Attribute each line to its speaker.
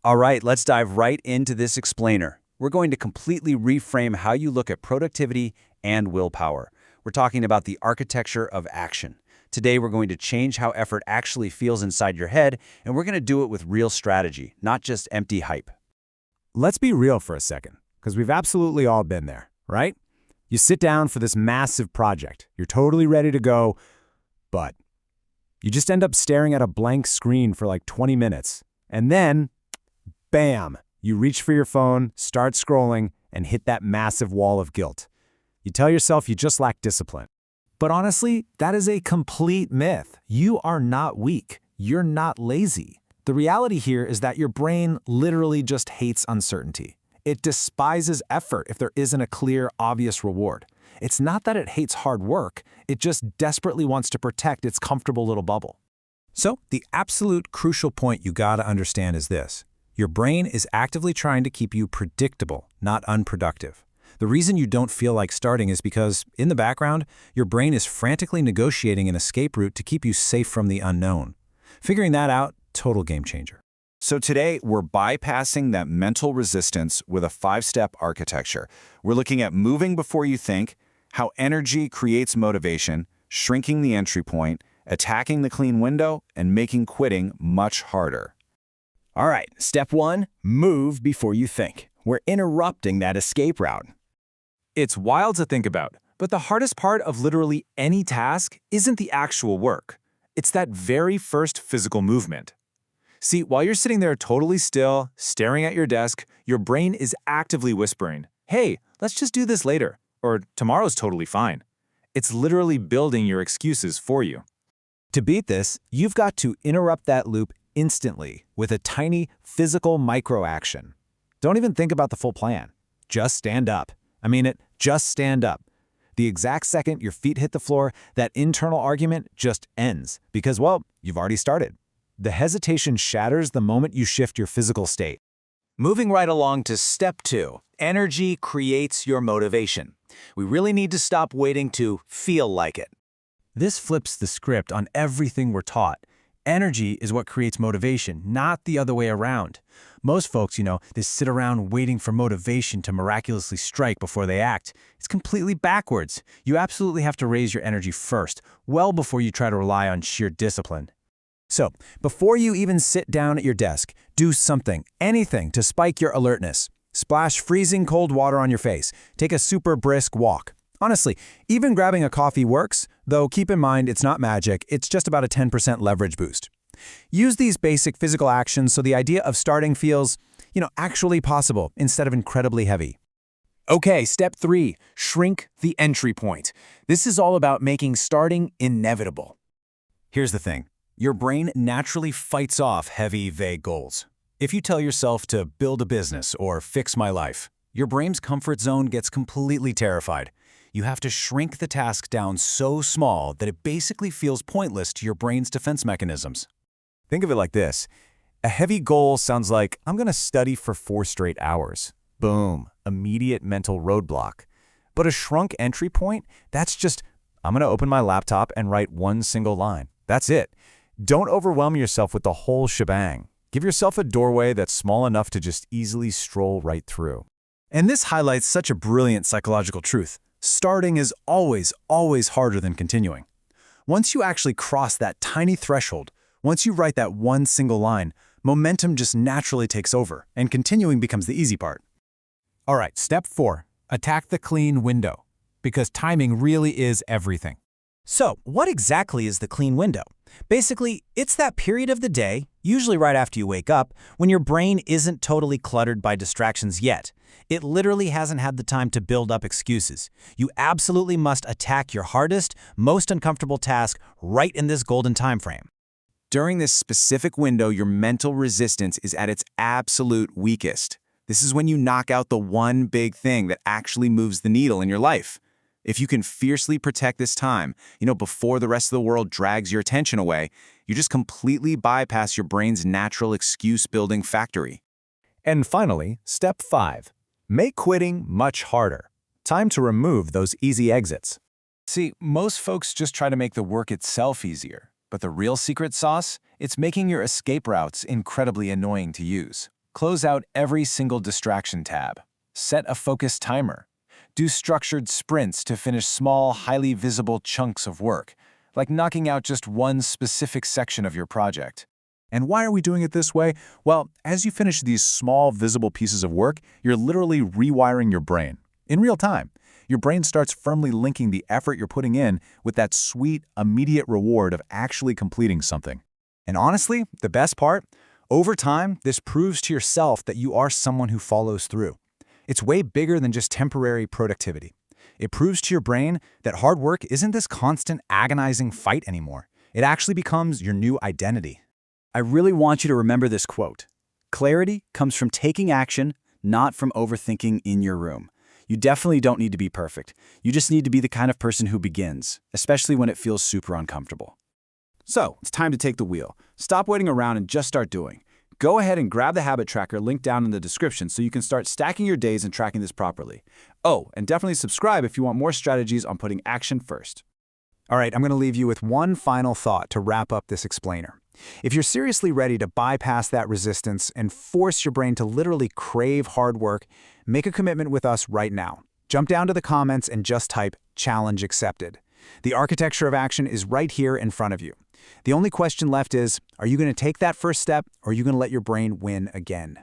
Speaker 1: All right, let's dive right into this explainer. We're going to completely reframe how you look at productivity and willpower. We're talking about the architecture of action. Today, we're going to change how effort actually feels inside your head, and we're going to do it with real strategy, not just empty hype.
Speaker 2: Let's be real for a second, because we've absolutely all been there, right? You sit down for this massive project. You're totally ready to go, but you just end up staring at a blank screen for like 20 minutes. And then, bam, you reach for your phone, start scrolling, and hit that massive wall of guilt. You tell yourself you just lack discipline.
Speaker 3: But honestly, that is a complete myth. You are not weak. You're not lazy. The reality here is that your brain literally just hates uncertainty. It despises effort if there isn't a clear, obvious reward. It's not that it hates hard work, it just desperately wants to protect its comfortable little bubble.
Speaker 4: So, the absolute crucial point you gotta understand is this. Your brain is actively trying to keep you predictable, not unproductive. The reason you don't feel like starting is because, in the background, your brain is frantically negotiating an escape route to keep you safe from the unknown. Figuring that out, total game changer.
Speaker 5: So today, we're bypassing that mental resistance with a 5-step architecture. We're looking at moving before you think, how energy creates motivation, shrinking the entry point, attacking the clean window, and making quitting much harder.
Speaker 6: All right, step 1, move before you think. We're interrupting that escape route.
Speaker 3: It's wild to think about, but the hardest part of literally any task isn't the actual work. It's that very first physical movement. See, while you're sitting there totally still, staring at your desk, your brain is actively whispering, "Hey, let's just do this later," or "Tomorrow's totally fine." It's literally building your excuses for you.
Speaker 4: To beat this, you've got to interrupt that loop instantly with a tiny physical micro-action. Don't even think about the full plan. Just stand up. Just stand up. The exact second your feet hit the floor, that internal argument just ends because, well, you've already started. The hesitation shatters the moment you shift your physical state.
Speaker 6: Moving right along to step 2, energy creates your motivation. We really need to stop waiting to feel like it.
Speaker 4: This flips the script on everything we're taught. Energy is what creates motivation, not the other way around. Most folks, they sit around waiting for motivation to miraculously strike before they act. It's completely backwards. You absolutely have to raise your energy first, well before you try to rely on sheer discipline. So, before you even sit down at your desk, do something, anything to spike your alertness. Splash freezing cold water on your face. Take a super brisk walk. Honestly, even grabbing a coffee works, though keep in mind it's not magic, it's just about a 10% leverage boost. Use these basic physical actions so the idea of starting feels, actually possible instead of incredibly heavy.
Speaker 3: Okay, step 3, shrink the entry point. This is all about making starting inevitable.
Speaker 4: Here's the thing. Your brain naturally fights off heavy, vague goals. If you tell yourself to build a business or fix my life, your brain's comfort zone gets completely terrified. You have to shrink the task down so small that it basically feels pointless to your brain's defense mechanisms.
Speaker 2: Think of it like this. A heavy goal sounds like, I'm going to study for 4 straight hours. Boom, immediate mental roadblock. But a shrunk entry point, that's just, I'm going to open my laptop and write one single line. That's it. Don't overwhelm yourself with the whole shebang. Give yourself a doorway that's small enough to just easily stroll right through.
Speaker 4: And this highlights such a brilliant psychological truth. Starting is always, always harder than continuing. Once you actually cross that tiny threshold, once you write that one single line, momentum just naturally takes over, and continuing becomes the easy part.
Speaker 2: All right, step 4, attack the clean window, because timing really is everything.
Speaker 6: So, what exactly is the clean window? Basically, it's that period of the day, usually right after you wake up, when your brain isn't totally cluttered by distractions yet. It literally hasn't had the time to build up excuses. You absolutely must attack your hardest, most uncomfortable task right in this golden time frame.
Speaker 5: During this specific window, your mental resistance is at its absolute weakest. This is when you knock out the one big thing that actually moves the needle in your life. If you can fiercely protect this time, before the rest of the world drags your attention away, you just completely bypass your brain's natural excuse-building factory.
Speaker 2: And finally, step 5, make quitting much harder. Time to remove those easy exits.
Speaker 1: See, most folks just try to make the work itself easier. But the real secret sauce? It's making your escape routes incredibly annoying to use.
Speaker 3: Close out every single distraction tab. Set a focus timer. Do structured sprints to finish small, highly visible chunks of work, like knocking out just one specific section of your project.
Speaker 5: And why are we doing it this way? Well, as you finish these small, visible pieces of work, you're literally rewiring your brain. In real time, your brain starts firmly linking the effort you're putting in with that sweet, immediate reward of actually completing something.
Speaker 2: And honestly, the best part? Over time, this proves to yourself that you are someone who follows through. It's way bigger than just temporary productivity. It proves to your brain that hard work isn't this constant, agonizing fight anymore. It actually becomes your new identity.
Speaker 1: I really want you to remember this quote. Clarity comes from taking action, not from overthinking in your room. You definitely don't need to be perfect. You just need to be the kind of person who begins, especially when it feels super uncomfortable. So, it's time to take the wheel. Stop waiting around and just start doing. Go ahead and grab the habit tracker linked down in the description so you can start stacking your days and tracking this properly. Oh, and definitely subscribe if you want more strategies on putting action first.
Speaker 2: All right, I'm going to leave you with one final thought to wrap up this explainer. If you're seriously ready to bypass that resistance and force your brain to literally crave hard work, make a commitment with us right now. Jump down to the comments and just type "Challenge Accepted." The architecture of action is right here in front of you. The only question left is, are you going to take that first step, or are you going to let your brain win again?